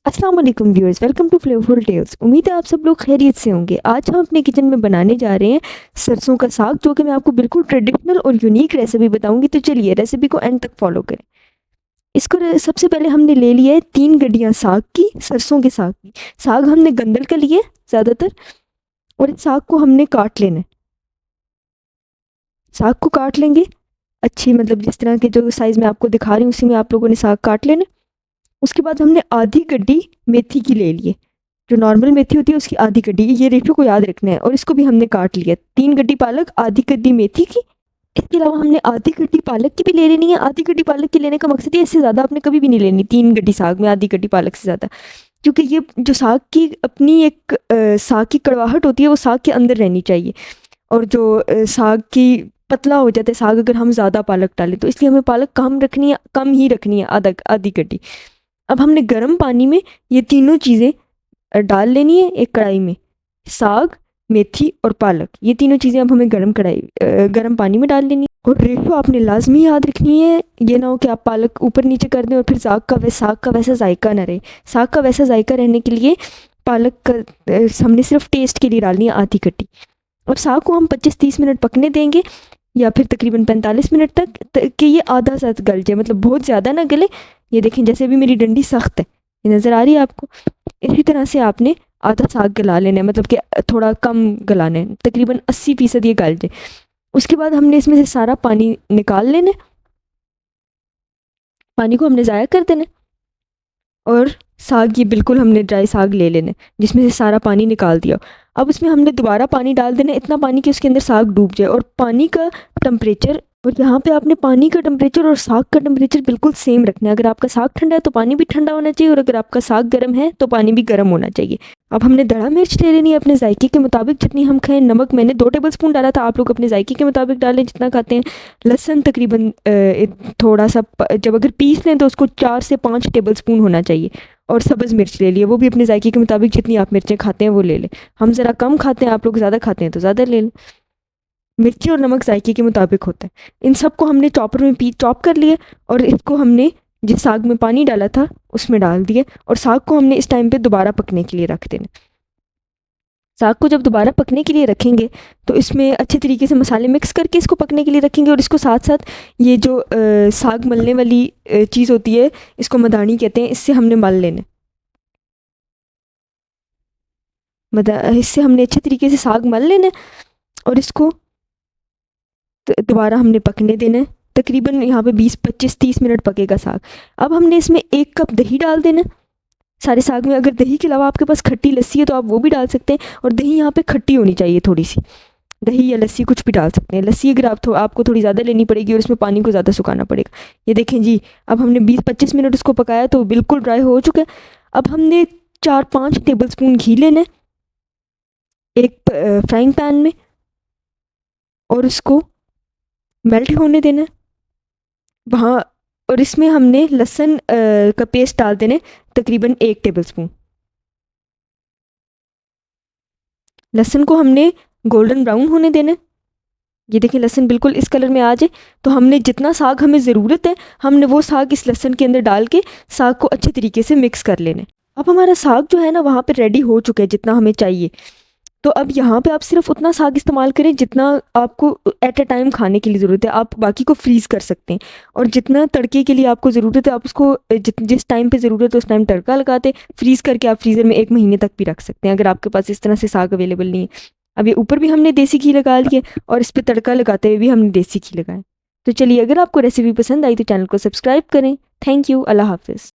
अस्सलाम वालेकुम viewers, welcome to Flavourful Tales. उम्मीद है आप सब लोग खैरियत से होंगे। आज हम अपने किचन में बनाने जा रहे हैं सरसों का साग, जो कि मैं आपको बिल्कुल ट्रेडिशनल और यूनिक रेसिपी बताऊंगी। तो चलिए रेसिपी को एंड तक फॉलो करें। इसको सबसे पहले हमने ले लिया है 3 गड्डियाँ साग की, सरसों के साग की। साग हमने गंदल का लिए ज़्यादातर, और इस साग को हमने काट लेना है। साग को काट लेंगे अच्छी, मतलब जिस तरह के जो साइज़ में आपको दिखा रही हूँ उसी में आप लोगों ने साग काट लेना। उसके बाद हमने आधी गड्डी मेथी की ले लिए, जो नॉर्मल मेथी होती है उसकी आधी गड्डी। ये रेशो को याद रखना है। और इसको भी हमने काट लिया। 3 गड्डी पालक, आधी गड्डी मेथी की। इसके अलावा हमने आधी गड्डी पालक की भी ले लेनी है। आधी गड्डी पालक की लेने का मकसद ये, इससे ज़्यादा आपने कभी भी नहीं लेनी 3 गड्डी साग में, आधी गड्डी पालक से ज़्यादा। क्योंकि ये जो साग की अपनी एक साग की कड़वाहट होती है वो साग के अंदर रहनी चाहिए। और जो साग की पतला हो जाता है साग अगर हम ज़्यादा पालक डालें, तो इसलिए हमें पालक कम रखनी है, कम ही रखनी है, आधी गड्डी। अब हमने गर्म पानी में ये तीनों चीज़ें डाल लेनी है एक कढ़ाई में। साग, मेथी और पालक, ये तीनों चीज़ें अब हमें गर्म पानी में डाल लेनी है। और रेशो आपने लाजमी याद रखनी है। ये ना हो कि आप पालक ऊपर नीचे कर दें और फिर साग का वैसा जायका ना रहे। साग का वैसा जायका रहने के लिए पालक का हमने सिर्फ टेस्ट के लिए डालनी है आधी गड्डी। अब साग को हम 25-30 मिनट पकने देंगे, या फिर तकरीबन 45 मिनट तक कि ये आधा सा गल जाए, मतलब बहुत ज़्यादा ना गले। ये देखें जैसे अभी मेरी डंडी सख्त है, ये नज़र आ रही है आपको। इसी तरह से आपने आधा साग गला लेना है, मतलब कि थोड़ा कम गलाना है, तकरीबन 80% ये गल जाए। उसके बाद हमने इसमें से सारा पानी निकाल लेना है। पानी को हमने ज़ाया कर देना है। और साग, ये बिल्कुल हमने ड्राई साग ले लेना है जिसमें से सारा पानी निकाल दिया। अब उसमें हमने दोबारा पानी डाल देना है, इतना पानी कि उसके अंदर साग डूब जाए। और पानी का टेम्परेचर, और यहाँ पे आपने पानी का टेम्परेचर और साग का टेम्परेचर बिल्कुल सेम रखना है। अगर आपका साग ठंडा है तो पानी भी ठंडा होना चाहिए, और अगर आपका साग गर्म है तो पानी भी गर्म होना चाहिए। अब हमने दड़ा मिर्च ले लेनी है अपने जायके के मुताबिक, जितनी हम खाएं। नमक मैंने 2 टेबलस्पून डाला था, आप लोग अपने जायके के मुताबिक डालें जितना खाते हैं। लहसुन तकरीबन थोड़ा सा, जब अगर पीस लें तो उसको 4 से 5 टेबलस्पून होना चाहिए। और सब्ज़ मिर्च ले लिए, वो भी अपने जायके के मुताबिक जितनी आप मिर्चें खाते हैं वो ले लें। हम ज़रा कम खाते हैं, आप लोग ज़्यादा खाते हैं तो ज़्यादा ले लें। मिर्ची और नमक जायके के मुताबिक होता है। इन सबको हमने चॉपर में चॉप कर लिए, और इसको हमने जिस साग में पानी डाला था उसमें डाल दिए। और साग को हमने इस टाइम पे दोबारा पकने के लिए रख देना। साग को जब दोबारा पकने के लिए रखेंगे तो इसमें अच्छे तरीके से मसाले मिक्स करके इसको पकने के लिए रखेंगे। और इसको साथ साथ ये जो साग मलने वाली चीज़ होती है, इसको मदानी कहते हैं, इससे हमने मल लेना। इससे हमने अच्छे तरीके से साग मल लेना। और इसको दोबारा हमने पकने देना है। तकरीबन यहाँ पे 20-25-30 मिनट पकेगा साग। अब हमने इसमें 1 कप दही डाल देना सारे साग में। अगर दही के अलावा आपके पास खट्टी लस्सी है तो आप वो भी डाल सकते हैं। और दही यहाँ पे खट्टी होनी चाहिए थोड़ी सी। दही या लस्सी कुछ भी डाल सकते हैं। लस्सी अगर आपको थोड़ी ज़्यादा लेनी पड़ेगी और इसमें पानी को ज़्यादा सुखाना पड़ेगा। ये देखें जी, अब हमने 20-25 मिनट उसको पकाया तो बिल्कुल ड्राई हो चुका है। अब हमने 4-5 टेबलस्पून घी लेना है एक फ्राइंग पैन में, और उसको मेल्ट होने देना है वहाँ। और इसमें हमने लहसुन का पेस्ट डाल देना है, तकरीबन 1 टेबलस्पून। लहसुन को हमने गोल्डन ब्राउन होने देना है। ये देखिए लहसुन बिल्कुल इस कलर में आ जाए तो हमने जितना साग हमें ज़रूरत है, हमने वो साग इस लहसुन के अंदर डाल के साग को अच्छे तरीके से मिक्स कर लेना है। अब हमारा साग जो है ना वहाँ पे रेडी हो चुका है जितना हमें चाहिए। तो अब यहाँ पे आप सिर्फ उतना साग इस्तेमाल करें जितना आपको एट अ टाइम खाने के लिए ज़रूरत है। आप बाकी को फ्रीज़ कर सकते हैं। और जितना तड़के के लिए आपको ज़रूरत है आप उसको जिस टाइम पे ज़रूरत है उस टाइम तड़का लगाते, फ्रीज़ करके आप फ्रीज़र में 1 महीने तक भी रख सकते हैं, अगर आपके पास इस तरह से साग अवेलेबल नहीं है। अब ये ऊपर भी हमने देसी घी लगा लिए, और इस पर तड़का लगाते हुए भी हमने देसी घी लगाया। तो चलिए, अगर आपको रेसिपी पसंद आई तो चैनल को सब्सक्राइब करें। Thank you. अल्लाह हाफिज़।